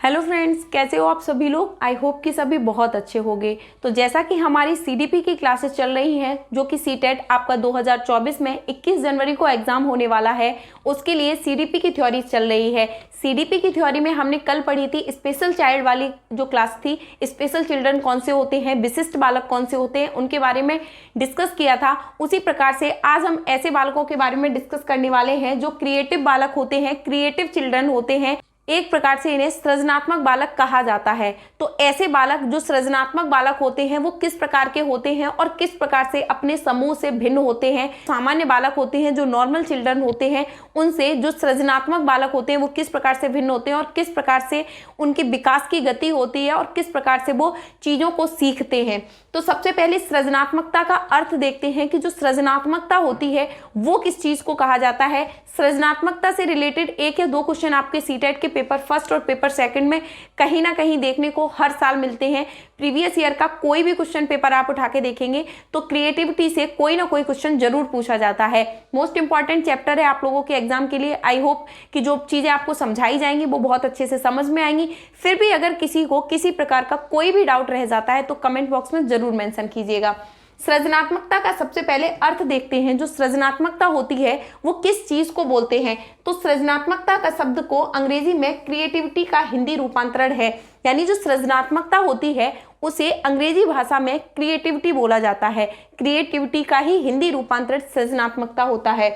Hello friends, कैसे हो आप सभी लोग। आई होप कि सभी बहुत अच्छे होंगे। तो जैसा कि हमारी सीडीपी की क्लासेस चल रही हैं, जो कि सीटेट आपका 2024 में 21 जनवरी को एग्जाम होने वाला है, उसके लिए सीडीपी की थ्योरी चल रही है। सीडीपी की थ्योरी में हमने कल पढ़ी थी स्पेशल चाइल्ड वाली जो क्लास थी, स्पेशल चिल्ड्रन कौन से होते हैं, विशिष्ट बालक कौन से होते हैं, उनके बारे में डिस्कस किया था। उसी प्रकार से आज हम ऐसे बालकों के बारे में डिस्कस करने वाले हैं जो क्रिएटिव बालक होते हैं, क्रिएटिव चिल्ड्रन होते हैं। एक प्रकार से इन्हें सृजनात्मक बालक कहा जाता है। तो ऐसे बालक जो सृजनात्मक बालक होते हैं वो किस प्रकार के होते हैं और किस प्रकार से अपने समूह से भिन्न होते हैं। सामान्य बालक होते हैं जो नॉर्मल चिल्ड्रन होते हैं, उनसे जो सृजनात्मक बालक होते हैं वो किस प्रकार से भिन्न होते हैं और किस प्रकार से उनके विकास की गति होती है और किस प्रकार से वो चीज़ों को सीखते हैं। तो सबसे पहले सृजनात्मकता का अर्थ देखते हैं कि जो सृजनात्मकता होती है वो किस चीज़ को कहा जाता है। सृजनात्मकता से रिलेटेड एक या दो क्वेश्चन आपके सीटेट के पेपर फर्स्ट और पेपर सेकंड में कहीं ना कहीं देखने को हर साल मिलते हैं। प्रीवियस ईयर का कोई भी क्वेश्चन पेपर आप उठा के देखेंगे तो क्रिएटिविटी से कोई ना कोई क्वेश्चन जरूर पूछा जाता है। मोस्ट इंपॉर्टेंट चैप्टर है आप लोगों के एग्जाम के लिए। आई होप कि जो चीज़ें आपको समझाई जाएंगी वो बहुत अच्छे से समझ में आएंगी। फिर भी अगर किसी को किसी प्रकार का कोई भी डाउट रह जाता है तो कमेंट बॉक्स में जरूर मेंशन कीजिएगा। सृजनात्मकता का सबसे पहले अर्थ देखते हैं। जो सृजनात्मकता होती है वो किस चीज को बोलते हैं। तो सृजनात्मकता का शब्द को अंग्रेजी में क्रिएटिविटी का हिंदी रूपांतरण है। यानी जो सृजनात्मकता होती है उसे अंग्रेजी भाषा में क्रिएटिविटी बोला जाता है। क्रिएटिविटी का ही हिंदी रूपांतरण सृजनात्मकता होता है।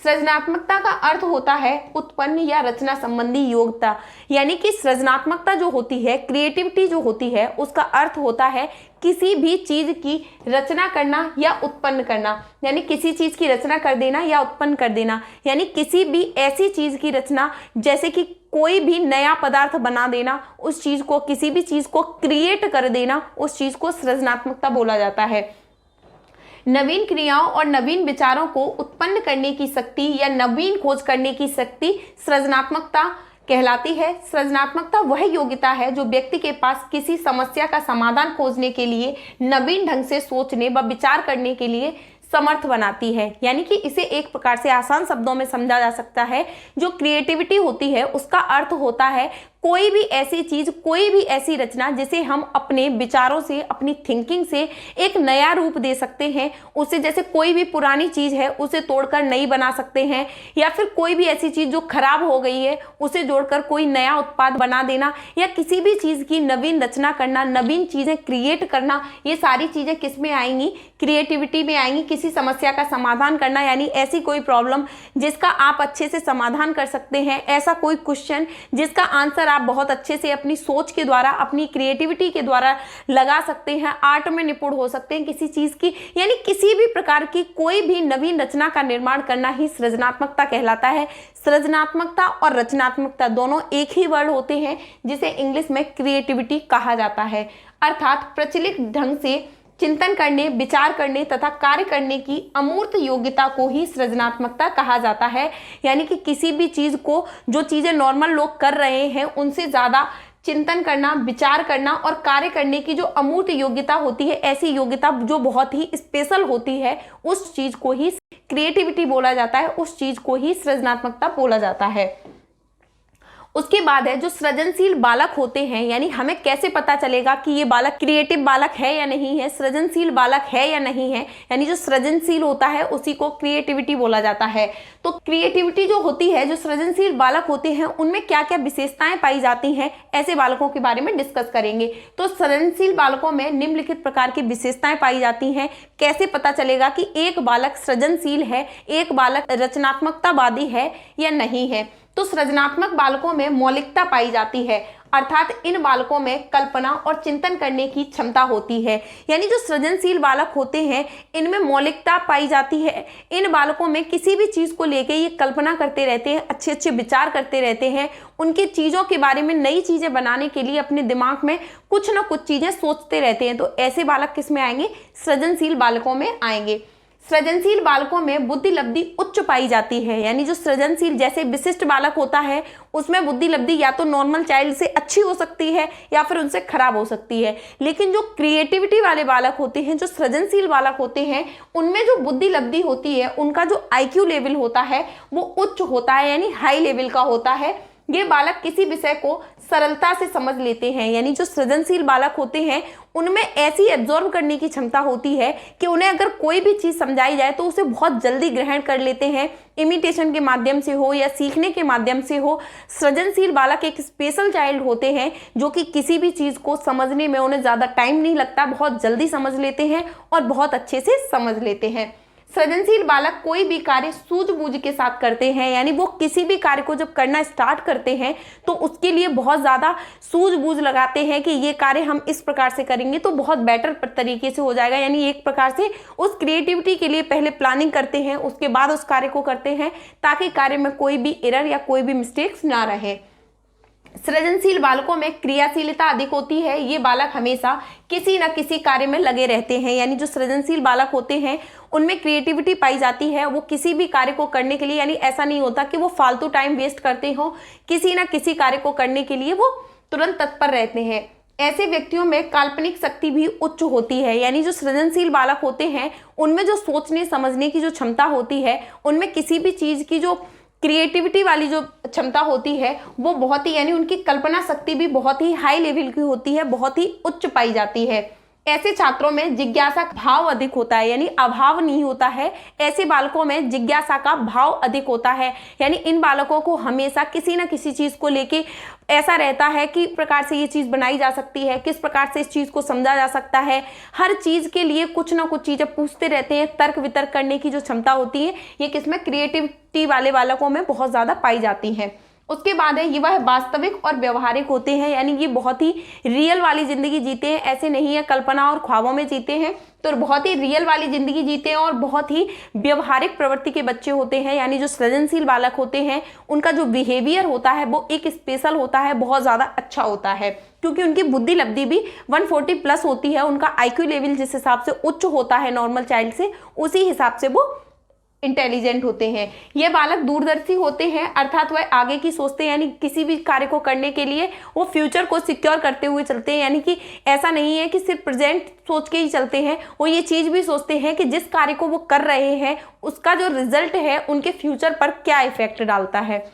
सृजनात्मकता का अर्थ होता है उत्पन्न या रचना संबंधी योग्यता। यानी कि सृजनात्मकता जो होती है, क्रिएटिविटी जो होती है, उसका अर्थ होता है किसी भी चीज की रचना करना या उत्पन्न करना। यानी किसी चीज की रचना कर देना या उत्पन्न कर देना। यानी किसी भी ऐसी चीज की रचना, जैसे कि कोई भी नया पदार्थ बना देना, उस चीज को, किसी भी चीज को क्रिएट कर देना, उस चीज को सृजनात्मकता बोला जाता है। नवीन क्रियाओं और नवीन विचारों को उत्पन्न करने की शक्ति या नवीन खोज करने की शक्ति सृजनात्मकता कहलाती है। सृजनात्मकता वह योग्यता है जो व्यक्ति के पास किसी समस्या का समाधान खोजने के लिए, नवीन ढंग से सोचने व विचार करने के लिए समर्थ बनाती है। यानी कि इसे एक प्रकार से आसान शब्दों में समझा जा सकता है। जो क्रिएटिविटी होती है उसका अर्थ होता है कोई भी ऐसी चीज, कोई भी ऐसी रचना जिसे हम अपने विचारों से, अपनी थिंकिंग से एक नया रूप दे सकते हैं। उसे, जैसे कोई भी पुरानी चीज है उसे तोड़कर नई बना सकते हैं, या फिर कोई भी ऐसी चीज जो खराब हो गई है उसे जोड़कर कोई नया उत्पाद बना देना, या किसी भी चीज की नवीन रचना करना, नवीन चीजें क्रिएट करना। ये सारी चीजें किस में आएंगी? क्रिएटिविटी में आएंगी। किसी समस्या का समाधान करना, यानी ऐसी कोई प्रॉब्लम जिसका आप अच्छे से समाधान कर सकते हैं, ऐसा कोई क्वेश्चन जिसका आंसर आप बहुत अच्छे से अपनी सोच के द्वारा, अपनी क्रिएटिविटी के द्वारा लगा सकते हैं। आर्ट में निपुण हो सकते हैं किसी चीज की, यानी किसी भी प्रकार की कोई भी नवीन रचना का निर्माण करना ही सृजनात्मकता कहलाता है। सृजनात्मकता और रचनात्मकता दोनों एक ही वर्ड होते हैं, जिसे इंग्लिश में क्रिएटिविटी कहा जाता है। अर्थात प्रचलित ढंग से चिंतन करने, विचार करने तथा कार्य करने की अमूर्त योग्यता को ही सृजनात्मकता कहा जाता है। यानी कि किसी भी चीज को, जो चीजें नॉर्मल लोग कर रहे हैं, उनसे ज्यादा चिंतन करना, विचार करना और कार्य करने की जो अमूर्त योग्यता होती है, ऐसी योग्यता जो बहुत ही स्पेशल होती है, उस चीज को ही क्रिएटिविटी बोला जाता है, उस चीज को ही सृजनात्मकता बोला जाता है। उसके बाद है जो सृजनशील बालक होते हैं। यानी हमें कैसे पता चलेगा कि ये बालक क्रिएटिव बालक है या नहीं है, सृजनशील बालक है या नहीं है। यानी जो सृजनशील होता है उसी को क्रिएटिविटी बोला जाता है। तो क्रिएटिविटी जो होती है, जो सृजनशील बालक होते हैं, उनमें क्या क्या विशेषताएं पाई जाती हैं, ऐसे बालकों के बारे में डिस्कस करेंगे। तो सृजनशील बालकों में निम्नलिखित प्रकार की विशेषताएं पाई जाती हैं। कैसे पता चलेगा कि एक बालक सृजनशील है, एक बालक रचनात्मकतावादी है या नहीं है। तो सृजनात्मक बालकों में मौलिकता पाई जाती है। अर्थात इन बालकों में कल्पना और चिंतन करने की क्षमता होती है। यानी जो सृजनशील बालक होते हैं इनमें मौलिकता पाई जाती है। इन बालकों में किसी भी चीज़ को लेके ये कल्पना करते रहते हैं, अच्छे अच्छे विचार करते रहते हैं। उनकी चीज़ों के बारे में, नई चीज़ें बनाने के लिए अपने दिमाग में कुछ ना कुछ चीज़ें सोचते रहते हैं। तो ऐसे बालक किस में आएंगे? सृजनशील बालकों में आएंगे। सृजनशील बालकों में बुद्धि लब्धि उच्च पाई जाती है। यानी जो सृजनशील, जैसे विशिष्ट बालक होता है, उसमें बुद्धि लब्धि या तो नॉर्मल चाइल्ड से अच्छी हो सकती है या फिर उनसे खराब हो सकती है। लेकिन जो क्रिएटिविटी वाले बालक होते हैं, जो सृजनशील बालक होते हैं, उनमें जो बुद्धि लब्धि होती है, उनका जो IQ लेवल होता है वो उच्च होता है, यानी हाई लेवल का होता है। ये बालक किसी विषय को सरलता से समझ लेते हैं, यानी जो सृजनशील बालक होते हैं उनमें ऐसी एब्जॉर्ब करने की क्षमता होती है कि उन्हें अगर कोई भी चीज़ समझाई जाए तो उसे बहुत जल्दी ग्रहण कर लेते हैं, इमिटेशन के माध्यम से हो या सीखने के माध्यम से हो। सृजनशील बालक एक स्पेशल चाइल्ड होते हैं जो कि किसी भी चीज़ को समझने में उन्हें ज़्यादा टाइम नहीं लगता, बहुत जल्दी समझ लेते हैं और बहुत अच्छे से समझ लेते हैं। सृजनशील बालक कोई भी कार्य सूझबूझ के साथ करते हैं, यानी वो किसी भी कार्य को जब करना स्टार्ट करते हैं तो उसके लिए बहुत ज़्यादा सूझबूझ लगाते हैं कि ये कार्य हम इस प्रकार से करेंगे तो बहुत बेटर तरीके से हो जाएगा, यानी एक प्रकार से उस क्रिएटिविटी के लिए पहले प्लानिंग करते हैं, उसके बाद उस कार्य को करते हैं ताकि कार्य में कोई भी एरर या कोई भी मिस्टेक्स ना रहे। सृजनशील बालकों में क्रियाशीलता अधिक होती है, ये बालक हमेशा किसी न किसी कार्य में लगे रहते हैं, यानी जो सृजनशील बालक होते हैं उनमें क्रिएटिविटी पाई जाती है। वो किसी भी कार्य को करने के लिए, यानी ऐसा नहीं होता कि वो फालतू टाइम वेस्ट करते हो, किसी न किसी कार्य को करने के लिए वो तुरंत तत्पर रहते हैं। ऐसे व्यक्तियों में काल्पनिक शक्ति भी उच्च होती है, यानी जो सृजनशील बालक होते हैं उनमें जो सोचने समझने की जो क्षमता होती है, उनमें किसी भी चीज़ की जो क्रिएटिविटी वाली जो क्षमता होती है वो बहुत ही, यानी उनकी कल्पना शक्ति भी बहुत ही हाई लेवल की होती है, बहुत ही उच्च पाई जाती है। ऐसे छात्रों में जिज्ञासा का भाव अधिक होता है, यानी अभाव नहीं होता है। ऐसे बालकों में जिज्ञासा का भाव अधिक होता है, यानी इन बालकों को हमेशा किसी न किसी चीज़ को लेके ऐसा रहता है कि प्रकार से ये चीज़ बनाई जा सकती है, किस प्रकार से इस चीज़ को समझा जा सकता है। हर चीज़ के लिए कुछ ना कुछ चीज़ें पूछते रहते हैं। तर्क वितर्क करने की जो क्षमता होती है ये किसमें, क्रिएटिविटी वाले बालकों में बहुत ज़्यादा पाई जाती है। उसके बाद है ये वह वास्तविक और व्यवहारिक होते हैं, यानी ये बहुत ही रियल वाली ज़िंदगी जीते हैं, ऐसे नहीं है कल्पना और ख्वाबों में जीते हैं, तो बहुत ही रियल वाली ज़िंदगी जीते हैं और बहुत ही व्यवहारिक प्रवृत्ति के बच्चे होते हैं। यानी जो सृजनशील बालक होते हैं उनका जो बिहेवियर होता है वो एक स्पेशल होता है, बहुत ज़्यादा अच्छा होता है, क्योंकि उनकी बुद्धि लब्धि भी 140 प्लस होती है। उनका IQ लेवल जिस हिसाब से उच्च होता है नॉर्मल चाइल्ड से, उसी हिसाब से वो इंटेलिजेंट होते हैं। ये बालक दूरदर्शी होते हैं, अर्थात वह आगे की सोचते हैं, यानी किसी भी कार्य को करने के लिए वो फ्यूचर को सिक्योर करते हुए चलते हैं, यानी कि ऐसा नहीं है कि सिर्फ प्रेजेंट सोच के ही चलते हैं, वो ये चीज़ भी सोचते हैं कि जिस कार्य को वो कर रहे हैं उसका जो रिजल्ट है उनके फ्यूचर पर क्या इफेक्ट डालता है।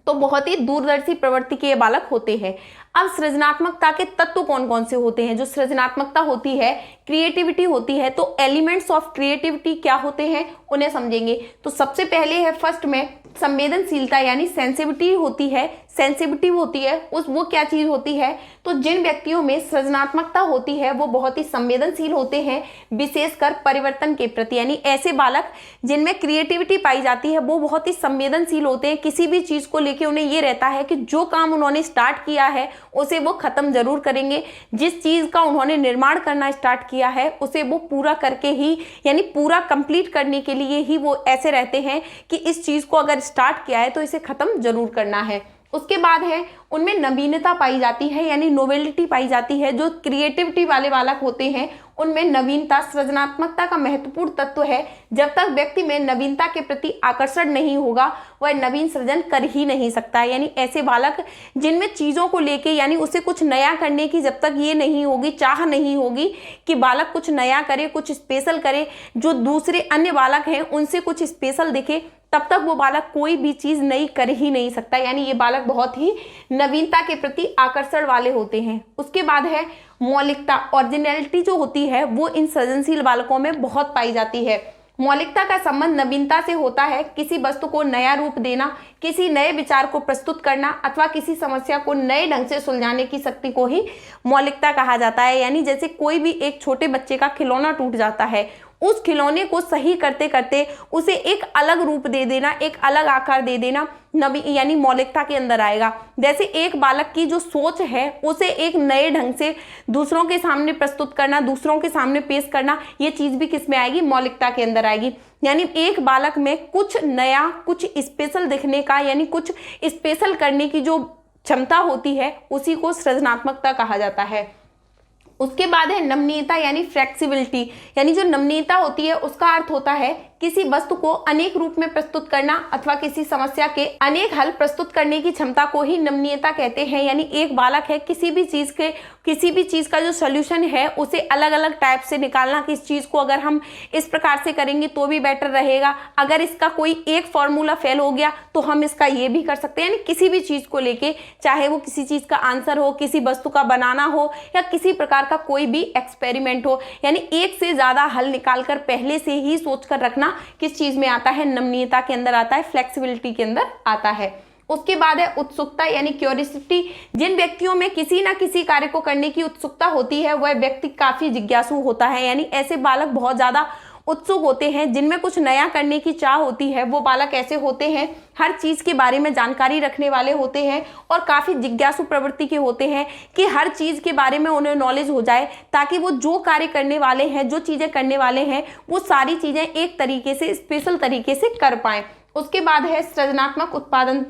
तो बहुत ही दूरदर्शी प्रवृत्ति के ये बालक होते हैं। अब सृजनात्मकता के तत्व कौन कौन से होते हैं। जो सृजनात्मकता होती है, क्रिएटिविटी होती है, तो एलिमेंट्स ऑफ क्रिएटिविटी क्या होते हैं उन्हें समझेंगे। तो सबसे पहले है फर्स्ट में संवेदनशीलता, यानी सेंसिटिविटी होती है। सेंसिटिव होती है वो क्या चीज़ होती है, तो जिन व्यक्तियों में सृजनात्मकता होती है वो बहुत ही संवेदनशील होते हैं, विशेषकर परिवर्तन के प्रति। यानी ऐसे बालक जिनमें क्रिएटिविटी पाई जाती है वो बहुत ही संवेदनशील होते हैं। किसी भी चीज़ को लेके उन्हें ये रहता है कि जो काम उन्होंने स्टार्ट किया है उसे वो ख़त्म जरूर करेंगे, जिस चीज़ का उन्होंने निर्माण करना स्टार्ट किया है उसे वो पूरा करके ही, यानी पूरा कंप्लीट करने के लिए ही वो ऐसे रहते हैं कि इस चीज़ को अगर स्टार्ट किया है तो इसे ख़त्म जरूर करना है। उसके बाद है उनमें नवीनता पाई जाती है, यानी नोवेलिटी पाई जाती है। जो क्रिएटिविटी वाले बालक होते हैं उनमें नवीनता सृजनात्मकता का महत्वपूर्ण तत्व है। जब तक व्यक्ति में नवीनता के प्रति आकर्षण नहीं होगा वह नवीन सृजन कर ही नहीं सकता। यानी ऐसे बालक जिनमें चीज़ों को लेके, यानी उसे कुछ नया करने की जब तक ये नहीं होगी, चाह नहीं होगी कि बालक कुछ नया करे, कुछ स्पेशल करे, जो दूसरे अन्य बालक हैं उनसे कुछ स्पेशल दिखे, तब तक वो बालक कोई भी चीज़ नई कर ही नहीं सकता। यानी ये बालक बहुत ही नवीनता के प्रति आकर्षण वाले होते हैं। उसके बाद है मौलिकता, ओरिजिनलिटी जो होती है वो इन सृजनशील बालकों में बहुत पाई जाती है। मौलिकता का संबंध नवीनता से होता है। किसी वस्तु को नया रूप देना, किसी नए विचार को प्रस्तुत करना अथवा किसी समस्या को नए ढंग से सुलझाने की शक्ति को ही मौलिकता कहा जाता है। यानी जैसे कोई भी एक छोटे बच्चे का खिलौना टूट जाता है, उस खिलौने को सही करते करते उसे एक अलग रूप दे देना, एक अलग आकार दे देना, यानी मौलिकता के अंदर आएगा। जैसे एक बालक की जो सोच है उसे एक नए ढंग से दूसरों के सामने प्रस्तुत करना, दूसरों के सामने पेश करना, ये चीज़ भी किस में आएगी, मौलिकता के अंदर आएगी। यानी एक बालक में कुछ नया, कुछ स्पेशल दिखने का, यानी कुछ स्पेशल करने की जो क्षमता होती है उसी को सृजनात्मकता कहा जाता है। उसके बाद है नमनीयता यानी फ्लेक्सिबिलिटी। यानी जो नमनीयता होती है उसका अर्थ होता है किसी वस्तु को अनेक रूप में प्रस्तुत करना अथवा किसी समस्या के अनेक हल प्रस्तुत करने की क्षमता को ही नमनीयता कहते हैं। यानी एक बालक है किसी भी चीज का जो सॉल्यूशन है उसे अलग अलग टाइप से निकालना कि इस चीज को अगर हम इस प्रकार से करेंगे तो भी बेटर रहेगा, अगर इसका कोई एक फॉर्मूला फेल हो गया तो हम इसका ये भी कर सकते हैं। यानी किसी भी चीज को लेके, चाहे वो किसी चीज का आंसर हो, किसी वस्तु का बनाना हो या किसी प्रकार का कोई भी एक्सपेरिमेंट हो, यानी एक से ज्यादा हल निकालकर पहले से ही सोचकर रखना किस चीज में आता है, नमनीयता के अंदर आता है, फ्लेक्सिबिलिटी के अंदर आता है। उसके बाद है उत्सुकता यानी क्यूरियोसिटी। जिन व्यक्तियों में किसी ना किसी कार्य को करने की उत्सुकता होती है वह व्यक्ति काफी जिज्ञासु होता है। यानी ऐसे बालक बहुत ज्यादा उत्सुक होते हैं, जिनमें कुछ नया करने की चाह होती है। वो बालक ऐसे होते हैं हर चीज के बारे में जानकारी रखने वाले होते हैं और काफी जिज्ञासु प्रवृत्ति के होते हैं कि हर चीज के बारे में उन्हें नॉलेज हो जाए, ताकि वो जो कार्य करने वाले हैं, जो चीजें करने वाले हैं, वो सारी चीजें एक तरीके से, स्पेशल तरीके से कर पाए। उसके बाद है सृजनात्मक उत्पादन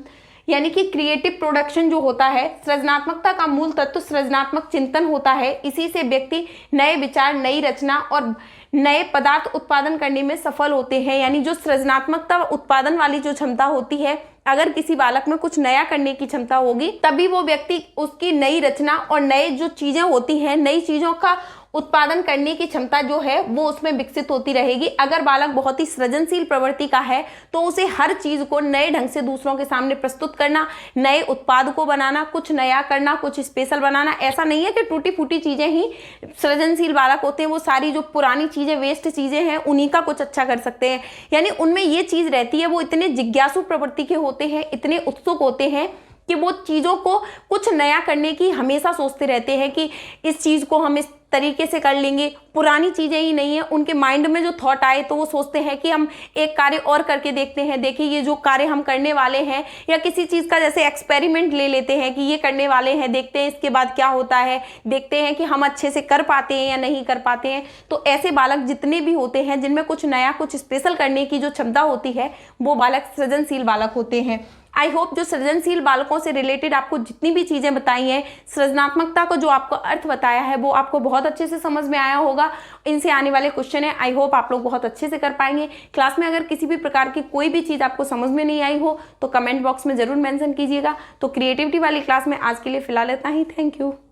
यानी कि क्रिएटिव प्रोडक्शन जो होता है। सृजनात्मकता का मूल तत्व सृजनात्मक चिंतन होता है। इसी से व्यक्ति नए विचार, नई रचना और नए पदार्थ उत्पादन करने में सफल होते हैं। यानी जो सृजनात्मकता उत्पादन वाली जो क्षमता होती है, अगर किसी बालक में कुछ नया करने की क्षमता होगी तभी वो व्यक्ति उसकी नई रचना और नए जो चीजें होती हैं, नई चीजों का उत्पादन करने की क्षमता जो है वो उसमें विकसित होती रहेगी। अगर बालक बहुत ही सृजनशील प्रवृत्ति का है तो उसे हर चीज को नए ढंग से दूसरों के सामने प्रस्तुत करना, नए उत्पाद को बनाना, कुछ नया करना, कुछ स्पेशल बनाना। ऐसा नहीं है कि टूटी फूटी चीजें ही सृजनशील बालक होते हैं, वो सारी जो पुरानी चीजें, वेस्ट चीजें हैं, उन्हीं का कुछ अच्छा कर सकते हैं। यानी उनमें ये चीज रहती है, वो इतने जिज्ञासु प्रवृत्ति के होते हैं, इतने उत्सुक होते हैं कि वो चीजों को कुछ नया करने की हमेशा सोचते रहते हैं कि इस चीज को हम इस तरीके से कर लेंगे। पुरानी चीजें ही नहीं है, उनके माइंड में जो थॉट आए तो वो सोचते हैं कि हम एक कार्य और करके देखते हैं, देखिए ये जो कार्य हम करने वाले हैं, या किसी चीज का जैसे एक्सपेरिमेंट ले लेते हैं कि ये करने वाले हैं, देखते हैं इसके बाद क्या होता है, देखते हैं कि हम अच्छे से कर पाते हैं या नहीं कर पाते हैं। तो ऐसे बालक जितने भी होते हैं जिनमें कुछ नया, कुछ स्पेशल करने की जो क्षमता होती है, वो बालक सृजनशील बालक होते हैं। आई होप जो सृजनशील बालकों से रिलेटेड आपको जितनी भी चीजें बताई हैं, सृजनात्मकता को जो आपको अर्थ बताया है, वो आपको बहुत अच्छे से समझ में आया होगा। इनसे आने वाले क्वेश्चन है, आई होप आप लोग बहुत अच्छे से कर पाएंगे। क्लास में अगर किसी भी प्रकार की कोई भी चीज आपको समझ में नहीं आई हो तो कमेंट बॉक्स में जरूर मेंशन कीजिएगा। तो क्रिएटिविटी वाली क्लास में आज के लिए फिलहाल इतना ही। Thank you.